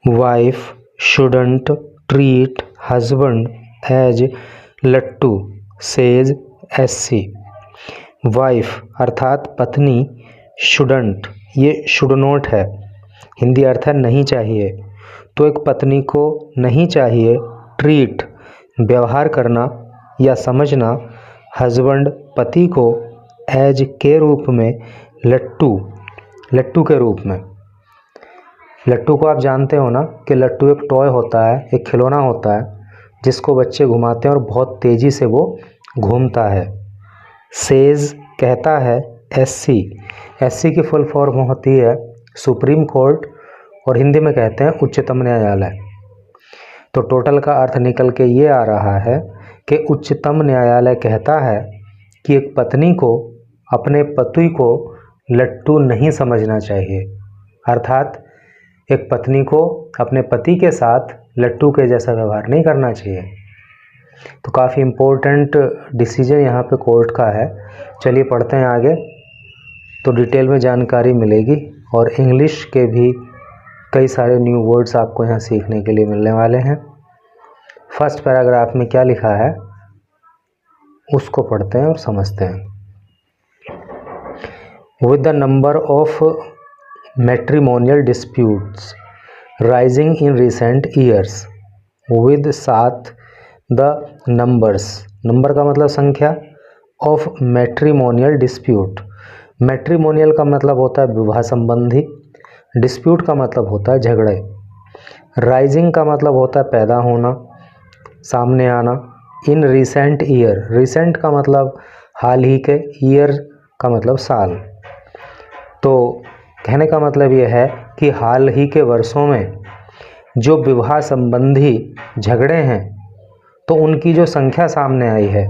Wife shouldn't treat husband as लट्टू says SC। Wife अर्थात पत्नी, शुडंट ये शुड नॉट है, हिंदी अर्थ है नहीं चाहिए, तो एक पत्नी को नहीं चाहिए ट्रीट व्यवहार करना या समझना, हस्बैंड पति को, एज के रूप में, लट्टू लट्टू के रूप में। लट्टू को आप जानते हो ना कि लट्टू एक टॉय होता है, एक खिलौना होता है जिसको बच्चे घुमाते हैं और बहुत तेज़ी से वो घूमता है। सेज कहता है, SC की फुल फॉर्म होती है सुप्रीम कोर्ट और हिंदी में कहते हैं उच्चतम न्यायालय। तो टोटल का अर्थ निकल के ये आ रहा है कि उच्चतम न्यायालय कहता है कि एक पत्नी को अपने पति को लट्टू नहीं समझना चाहिए, अर्थात एक पत्नी को अपने पति के साथ लट्टू के जैसा व्यवहार नहीं करना चाहिए। तो काफ़ी इम्पोर्टेंट डिसीजन यहाँ पे कोर्ट का है। चलिए पढ़ते हैं आगे, तो डिटेल में जानकारी मिलेगी और इंग्लिश के भी कई सारे न्यू वर्ड्स आपको यहाँ सीखने के लिए मिलने वाले हैं। फर्स्ट पैराग्राफ में क्या लिखा है उसको पढ़ते हैं और समझते हैं। With the number of matrimonial disputes rising in recent years, with साथ द नंबर्स, नंबर का मतलब संख्या, ऑफ मैट्रिमोनियल डिस्प्यूट, मैट्रिमोनियल का मतलब होता है विवाह संबंधी, डिस्प्यूट का मतलब होता है झगड़े, राइजिंग का मतलब होता है पैदा होना, सामने आना, इन रिसेंट ईयर, रिसेंट का मतलब हाल ही के, ईयर का मतलब साल। तो कहने का मतलब यह है कि हाल ही के वर्षों में जो विवाह संबंधी झगड़े हैं तो उनकी जो संख्या सामने आई है,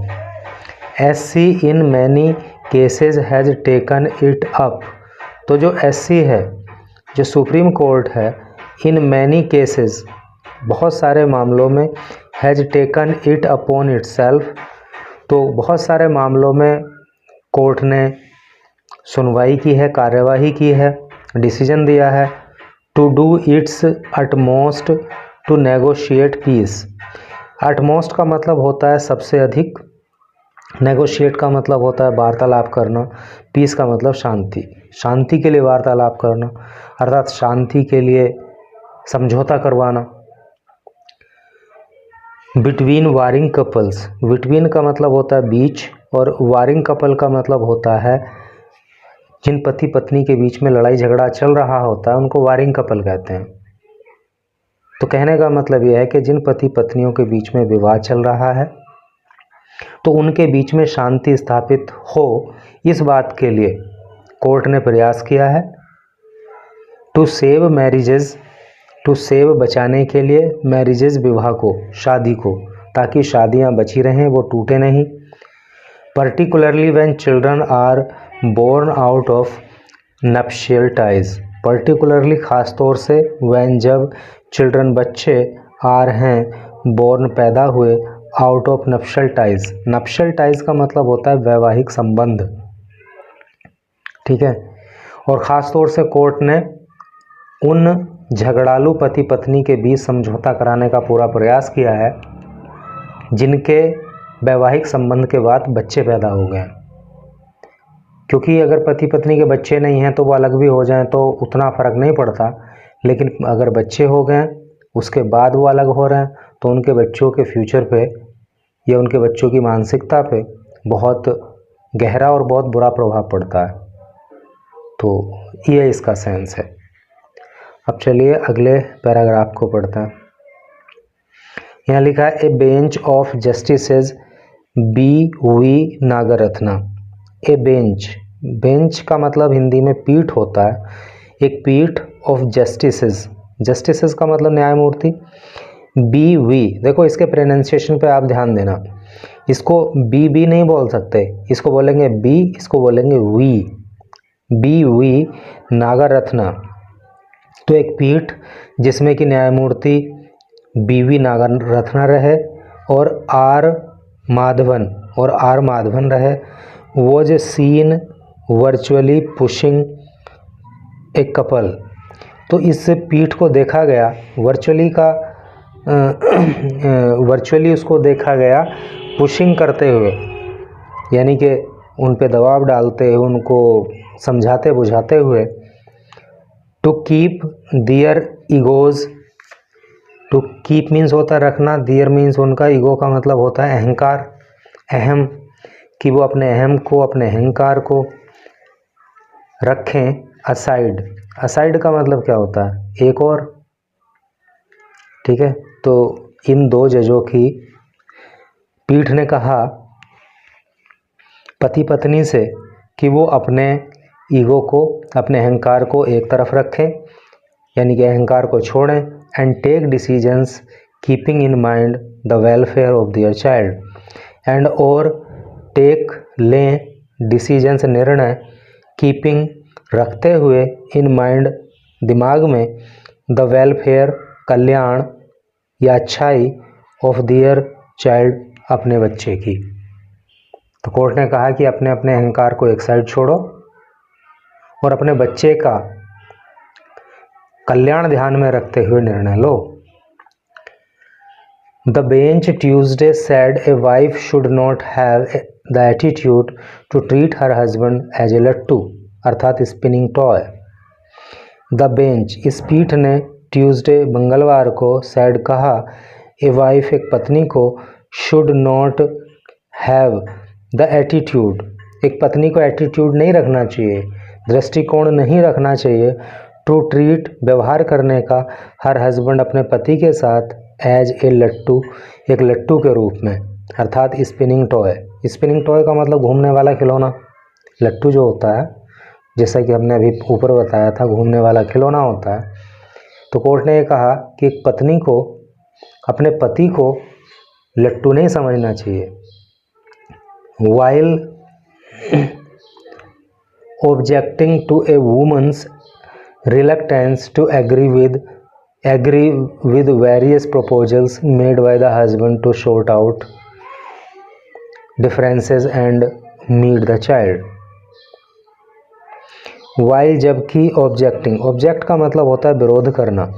SC in many cases has taken it up, तो जो SC है, जो सुप्रीम कोर्ट है, इन मैनी केसेस बहुत सारे मामलों में, has taken it upon itself, तो बहुत सारे मामलों में कोर्ट ने सुनवाई की है, कार्यवाही की है, डिसीजन दिया है, to do its utmost to negotiate peace. Utmost का मतलब होता है सबसे अधिक, नेगोशिएट का मतलब होता है वार्तालाप करना, पीस का मतलब शांति, शांति के लिए वार्तालाप करना, अर्थात शांति के लिए समझौता करवाना। बिटवीन वारिंग कपल्स, बिटवीन का मतलब होता है बीच और वारिंग कपल का मतलब होता है जिन पति पत्नी के बीच में लड़ाई झगड़ा चल रहा होता है उनको वारिंग कपल कहते हैं। तो कहने का मतलब यह है कि जिन पति पत्नियों के बीच में विवाद चल रहा है तो उनके बीच में शांति स्थापित हो, इस बात के लिए कोर्ट ने प्रयास किया है। To save marriages, to save बचाने के लिए, मैरिजेज विवाह को, शादी को, ताकि शादियां बची रहें, वो टूटे नहीं। Particularly when children are born out of nuptial ties, particularly खास तौर से, व्हेन जब, चिल्ड्रन बच्चे, आर हैं, बोर्न पैदा हुए, out of nuptial ties, नप्शियल ties का मतलब होता है वैवाहिक संबंध, ठीक है। और ख़ास तौर से कोर्ट ने उन झगड़ालू पति पत्नी के बीच समझौता कराने का पूरा प्रयास किया है जिनके वैवाहिक संबंध के बाद बच्चे पैदा हो गए, क्योंकि अगर पति पत्नी के बच्चे नहीं हैं तो वो अलग भी हो जाएं तो उतना फ़र्क नहीं पड़ता, लेकिन अगर बच्चे हो गए उसके बाद वो अलग हो रहे हैं तो उनके बच्चों के फ्यूचर पे या उनके बच्चों की मानसिकता पे बहुत गहरा और बहुत बुरा प्रभाव पड़ता है। तो ये इसका सेंस है। अब चलिए अगले पैराग्राफ को पढ़ते हैं। यहाँ लिखा है ए bench of justices BV Nagarathna. A bench, bench का मतलब हिंदी में पीठ होता है, एक पीठ ऑफ जस्टिसेस, जस्टिसेस का मतलब न्यायमूर्ति। BV, देखो इसके प्रोनाउंसिएशन पे आप ध्यान देना, इसको BB नहीं बोल सकते, इसको बोलेंगे B, इसको बोलेंगे V, BV नागरत्ना। तो एक पीठ जिसमें कि न्यायमूर्ति BV नागरत्ना रहे और R माधवन रहे, was seen virtually pushing a couple, तो इस पीठ को देखा गया वर्चुअली उसको देखा गया पुशिंग करते हुए, यानी कि उन पे दबाव डालते हुए, उनको समझाते बुझाते हुए, to keep their egos. To keep means होता है रखना, दियर मीन्स उनका, ईगो का मतलब होता है अहंकार, अहम, कि वो अपने अहम को, अपने अहंकार को रखें असाइड। असाइड का मतलब क्या होता है? एक और, ठीक है। तो इन दो जजों की पीठ ने कहा पति पत्नी से कि वो अपने ईगो को, अपने अहंकार को एक तरफ रखें, यानी कि अहंकार को छोड़ें, and take decisions keeping in mind the welfare of their child, and और टेक लें डिसीजंस निर्णय, कीपिंग रखते हुए, इन माइंड दिमाग में, द वेलफेयर कल्याण या अच्छाई, ऑफ देयर चाइल्ड अपने बच्चे की। तो कोर्ट ने कहा कि अपने अपने अहंकार को एक साइड छोड़ो और अपने बच्चे का कल्याण ध्यान में रखते हुए निर्णय लो। The bench Tuesday said a wife should not have the attitude to treat her husband as a लट्टू, अर्थात स्पिनिंग टॉय। द बेंच, इस पीठ ने, ट्यूसडे मंगलवार को, सेड कहा, ए वाइफ एक पत्नी को, should not have the attitude, एक पत्नी को एटीट्यूड नहीं रखना चाहिए, दृष्टिकोण नहीं रखना चाहिए, टू ट्रीट व्यवहार करने का, हर हस्बैंड अपने पति के साथ, एज ए लट्टू, एक लट्टू के रूप में, अर्थात स्पिनिंग टॉय। स्पिनिंग टॉय का मतलब घूमने वाला खिलौना। लट्टू जो होता है, जैसा कि हमने अभी ऊपर बताया था, घूमने वाला खिलौना होता है। तो कोर्ट ने ये कहा कि एक पत्नी को अपने पति को लट्टू नहीं समझना चाहिए। While objecting to a woman's reluctance to agree with various proposals made by the husband to sort out differences and meet the child. While, जबकि, objecting, object का मतलब होता है विरोध करना,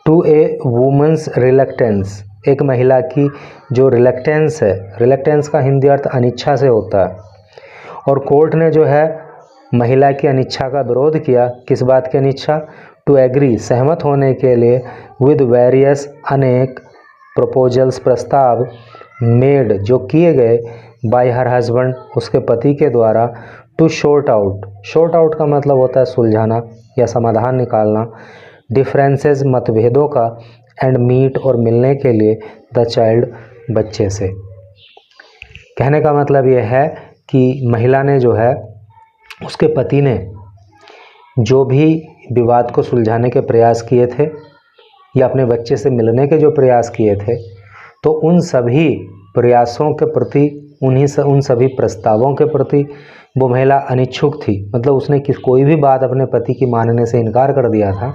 to a woman's reluctance, एक महिला की जो रिलक्टेंस है, रिलक्टेंस का हिंदी अर्थ अनिच्छा से होता है, और कोर्ट ने जो है महिला की अनिच्छा का विरोध किया। किस बात की अनिच्छा? टू एग्री, सहमत होने के लिए, विद वेरियस, अनेक, प्रपोजल्स, प्रस्ताव, मेड, जो किए गए, बाय हर हस्बैंड, उसके पति के द्वारा, to sort out, sort out का मतलब होता है सुलझाना या समाधान निकालना, डिफरेंसेस, मतभेदों का, एंड मीट, और मिलने के लिए, द चाइल्ड, बच्चे से। कहने का मतलब यह है कि महिला ने जो है, उसके पति ने जो भी विवाद को सुलझाने के प्रयास किए थे या अपने बच्चे से मिलने के जो प्रयास किए थे, तो उन सभी प्रयासों के प्रति, उन सभी प्रस्तावों के प्रति वो महिला अनिच्छुक थी। मतलब उसने कोई भी बात अपने पति की मानने से इनकार कर दिया था।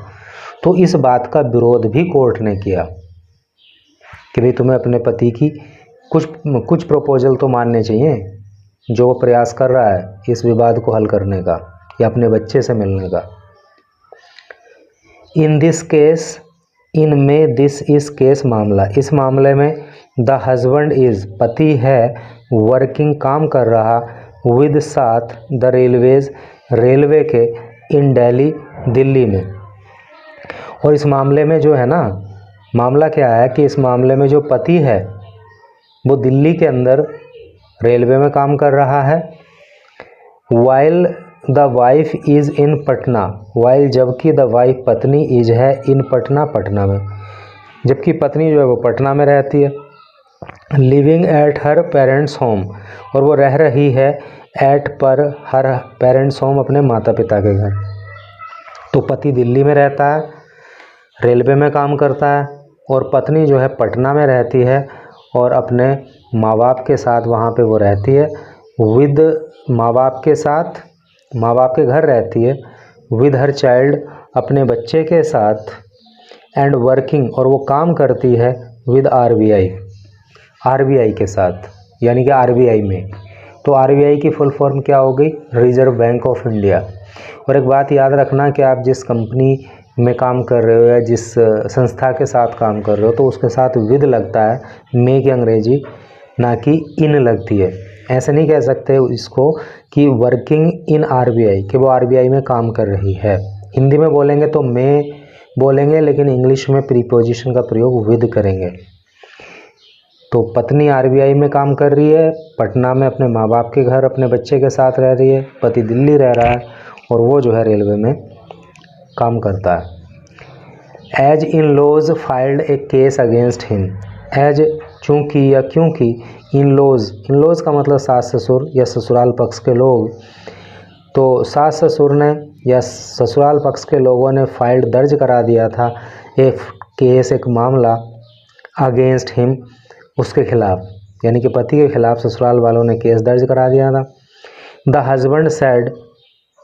तो इस बात का विरोध भी कोर्ट ने किया कि भाई तुम्हें अपने पति की कुछ प्रपोजल तो मानने चाहिए, जो वो प्रयास कर रहा है इस विवाद को हल करने का या अपने बच्चे से मिलने का। इन दिस केस, इनमें, दिस इस केस, मामला, इस मामले में, द हस्बैंड इज, पति है, वर्किंग, काम कर रहा, विद, साथ, द रेलवेज, रेलवे के, इन दिल्ली, दिल्ली में। और इस मामले में जो है ना, मामला क्या है कि इस मामले में जो पति है वो दिल्ली के अंदर रेलवे में काम कर रहा है। While the wife is in Patna, while, जबकि, द वाइफ, पत्नी, इज, है, इन पटना, पटना में, जबकि पत्नी जो है वो पटना में रहती है। Living at her parents home, और वो रह रही है, एट, पर, हर, पेरेंट्स होम, अपने माता पिता के घर। तो पति दिल्ली में रहता है, रेलवे में काम करता है, और पत्नी जो है पटना में रहती है और अपने माँ बाप के साथ वहाँ पे वो रहती है। विद, माँ बाप के साथ, माँ बाप के घर रहती है। विद हर चाइल्ड, अपने बच्चे के साथ। एंड वर्किंग, और वो काम करती है, विद आरबीआई, आरबीआई के साथ, यानी कि आरबीआई में। तो आरबीआई की फुल फॉर्म क्या हो गई? Reserve bank of India. और एक बात याद रखना कि आप जिस कंपनी में काम कर रहे हो या जिस संस्था के साथ काम कर रहे हो तो उसके साथ विद लगता है, में की अंग्रेजी, ना कि इन लगती है। ऐसे नहीं कह सकते इसको कि वर्किंग इन आरबीआई, कि वो आरबीआई में काम कर रही है। हिंदी में बोलेंगे तो में बोलेंगे, लेकिन इंग्लिश में प्रीपोजिशन का प्रयोग विद करेंगे। तो पत्नी आरबीआई में काम कर रही है, पटना में अपने माँ बाप के घर अपने बच्चे के साथ रह रही है, पति दिल्ली रह रहा है और वो जो है रेलवे में काम करता है। As in laws filed a case against him, as चूँकि या क्योंकि, इन लॉज का मतलब सास ससुर या ससुराल पक्ष के लोग, तो सास ससुर ने या ससुराल पक्ष के लोगों ने फाइल्ड दर्ज करा दिया था एक केस, एक मामला, अगेंस्ट हिम, उसके खिलाफ, यानी कि पति के खिलाफ ससुराल वालों ने केस दर्ज करा दिया था। द हस्बैंड सेड,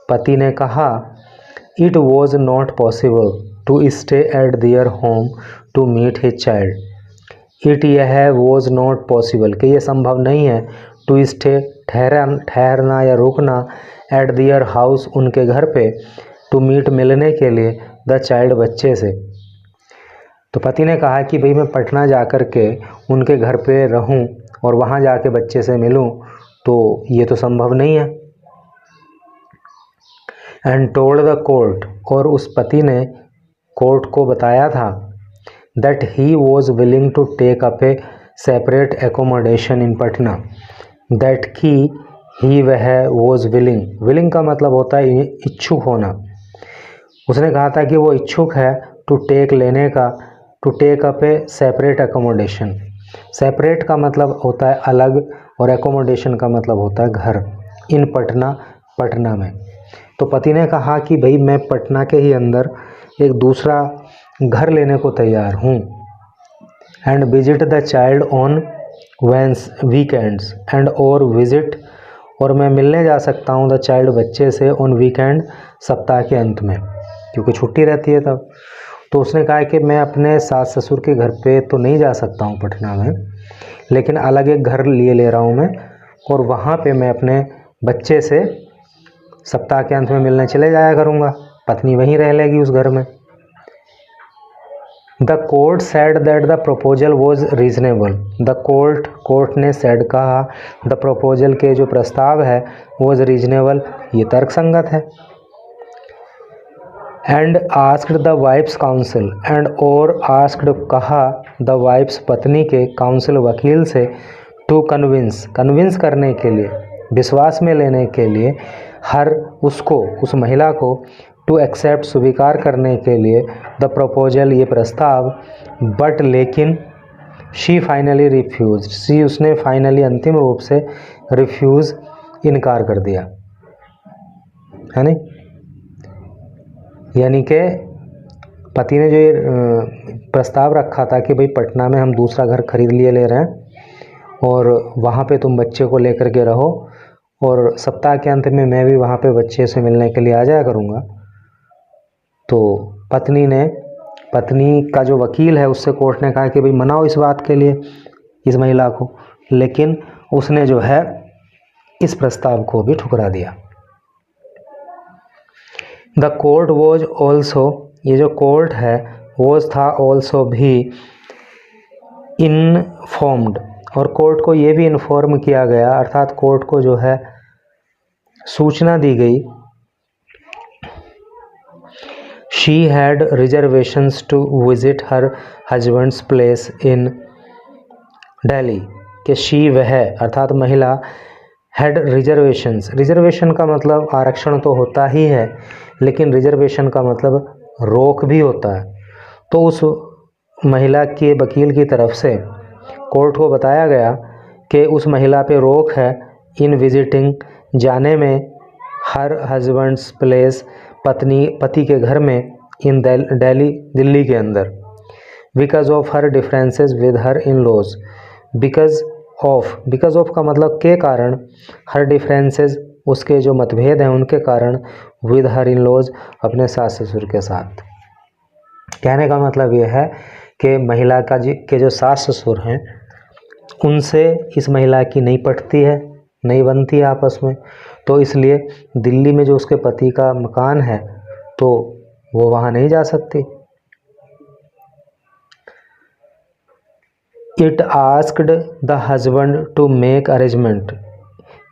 पति ने कहा, it was not possible to stay at their home to meet his child. It यह वॉज नॉट पॉसिबल कि यह संभव नहीं है, टू स्टे ठहरना या रुकना, एट देयर हाउस उनके घर पे, टू मीट मिलने के लिए, द चाइल्ड बच्चे से। तो पति ने कहा कि भाई मैं पटना जा कर के उनके घर पे रहूं और वहाँ जाके बच्चे से मिलूं, तो ये तो संभव नहीं है। एंड टोल्ड द कोर्ट, और उस पति ने कोर्ट को बताया था, that he was willing to take up a separate accommodation in Patna. That की ही वह वॉज विलिंग का मतलब होता है इच्छुक होना। उसने कहा था कि वो इच्छुक है टू टेक लेने का, to take up a separate accommodation. Separate का मतलब होता है अलग और एकोमोडेशन का मतलब होता है घर। इन पटना, पटना में। तो पति ने कहा कि भाई मैं पटना के ही अंदर एक दूसरा घर लेने को तैयार हूँ। And visit the child on weekends and और विजिट, और मैं मिलने जा सकता हूँ द चाइल्ड बच्चे से ऑन वीकेंड, सप्ताह के अंत में, क्योंकि छुट्टी रहती है तब। तो उसने कहा कि मैं अपने सास ससुर के घर पे तो नहीं जा सकता हूँ पटना में, लेकिन अलग एक घर ले रहा हूँ मैं, और वहाँ पे मैं अपने बच्चे से सप्ताह के अंत में मिलने चले जाया करूँगा, पत्नी वहीं रह लेगी उस घर में। The court said that the proposal was reasonable. The court ने सेड कहा, द प्रपोजल के जो प्रस्ताव है वॉज रीजनेबल, ये तर्कसंगत है। And asked the wife's counsel, and और आस्क्ड कहा, द वाइफ्स पत्नी के, काउंसिल वकील से, टू कन्विंस करने के लिए, विश्वास में लेने के लिए, हर उसको, उस महिला को, टू एक्सेप्ट स्वीकार करने के लिए, द प्रपोजल ये प्रस्ताव, बट लेकिन, शी फाइनली रिफ्यूज, उसने फाइनली अंतिम रूप से रिफ्यूज़ इनकार कर दिया, है नहीं। यानी कि पति ने जो ये प्रस्ताव रखा था कि भाई पटना में हम दूसरा घर खरीद ले रहे हैं और वहाँ पे तुम बच्चे को लेकर के रहो और सप्ताह के अंत में मैं भी वहाँ पे बच्चे से मिलने के लिए आ जाया करूँगा। तो पत्नी का जो वकील है उससे कोर्ट ने कहा कि भाई मनाओ इस बात के लिए इस महिला को, लेकिन उसने जो है इस प्रस्ताव को भी ठुकरा दिया। द कोर्ट वॉज ऑल्सो, ये जो कोर्ट है वॉज था, ऑल्सो भी, इनफॉर्म्ड, और कोर्ट को ये भी इन्फॉर्म किया गया, अर्थात कोर्ट को जो है सूचना दी गई, she had reservations to visit her husband's place in Delhi, कि शी वह, अर्थात महिला, हैड रिजर्वेशन का मतलब आरक्षण तो होता ही है, लेकिन रिजर्वेशन का मतलब रोक भी होता है। तो उस महिला के वकील की तरफ से कोर्ट को बताया गया कि उस महिला पे रोक है इन विजिटिंग, जाने में, हर हस्बैंड्स प्लेस, पति के घर में, इन दिल्ली के अंदर, because of her differences with her in laws, because of का मतलब के कारण, हर डिफरेंसेस उसके जो मतभेद हैं उनके कारण, विद हर इन लॉज अपने सास ससुर के साथ। कहने का मतलब ये है कि महिला के जो सास ससुर हैं उनसे इस महिला की नहीं पटती है, नहीं बनती है आपस में, तो इसलिए दिल्ली में जो उसके पति का मकान है तो वो वहाँ नहीं जा सकती। It asked the husband to make arrangement.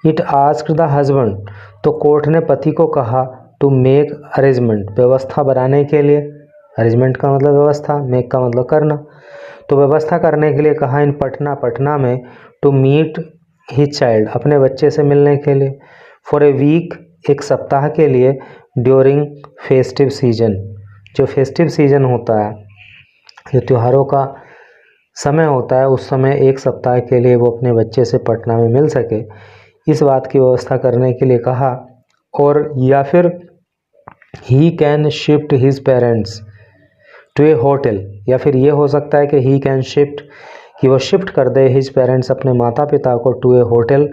It asked the husband, तो कोर्ट ने पति को कहा टू मेक अरेंजमेंट, व्यवस्था बनाने के लिए। अरेंजमेंट का मतलब व्यवस्था, मेक का मतलब करना, तो व्यवस्था करने के लिए कहा इन पटना, पटना में, टू मीट हिज चाइल्ड, अपने बच्चे से मिलने के लिए, फॉर ए वीक, एक सप्ताह के लिए, ड्यूरिंग फेस्टिव सीजन, जो फेस्टिव सीजन होता है, जो त्योहारों का समय होता है, उस समय एक सप्ताह के लिए वो अपने बच्चे से पटना में मिल सके, इस बात की व्यवस्था करने के लिए कहा। और या फिर he can shift his parents to a hotel, या फिर ये हो सकता है कि ही कैन शिफ्ट, कि वो शिफ्ट कर दे हिज पेरेंट्स, अपने माता पिता को, टू ए होटल,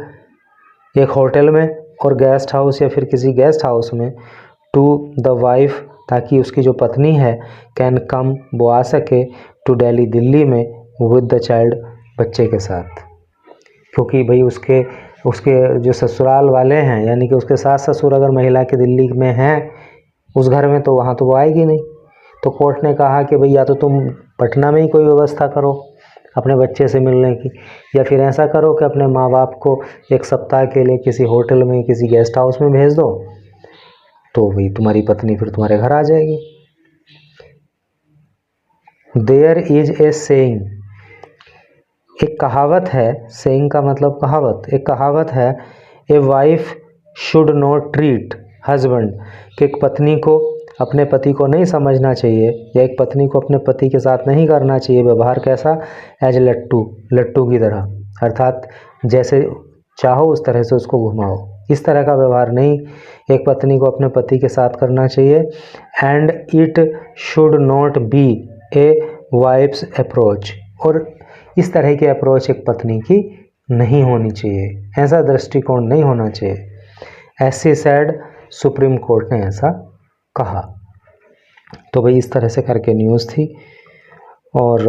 एक होटल में, और गेस्ट हाउस या फिर किसी गेस्ट हाउस में, टू द वाइफ, ताकि उसकी जो पत्नी है, कैन कम, वो आ सके, टू दिल्ली, दिल्ली में, विद द चाइल्ड, बच्चे के साथ। क्योंकि भाई उसके जो ससुराल वाले हैं, यानी कि उसके सास ससुर अगर महिला के दिल्ली में हैं उस घर में, तो वहाँ तो वो आएगी नहीं। तो कोर्ट ने कहा कि भाई या तो तुम पटना में ही कोई व्यवस्था करो अपने बच्चे से मिलने की, या फिर ऐसा करो कि अपने माँ बाप को एक सप्ताह के लिए किसी होटल में, किसी गेस्ट हाउस में भेज दो, तो भाई तुम्हारी पत्नी फिर तुम्हारे घर आ जाएगी। देयर इज ए सेइंग, एक कहावत है, सेइंग का मतलब कहावत, एक कहावत है, ए wife should not treat husband, कि एक पत्नी को अपने पति को नहीं समझना चाहिए, या एक पत्नी को अपने पति के साथ नहीं करना चाहिए व्यवहार कैसा, एज लट्टू, लट्टू की तरह, अर्थात जैसे चाहो उस तरह से उसको घुमाओ, इस तरह का व्यवहार नहीं एक पत्नी को अपने पति के साथ करना चाहिए। And it should not be a wife's approach, और इस तरह की अप्रोच एक पत्नी की नहीं होनी चाहिए, ऐसा दृष्टिकोण नहीं होना चाहिए, ऐसे सैड सुप्रीम कोर्ट ने ऐसा कहा। तो भाई इस तरह से करके न्यूज़ थी। और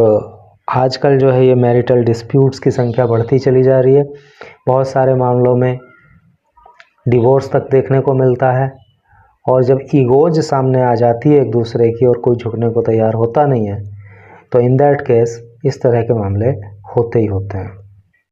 आजकल जो है ये मैरिटल डिस्प्यूट्स की संख्या बढ़ती चली जा रही है, बहुत सारे मामलों में डिवोर्स तक देखने को मिलता है, और जब ईगोज सामने आ जाती है एक दूसरे की और कोई झुकने को तैयार होता नहीं है, तो इन दैट केस इस तरह के मामले होते ही होते हैं।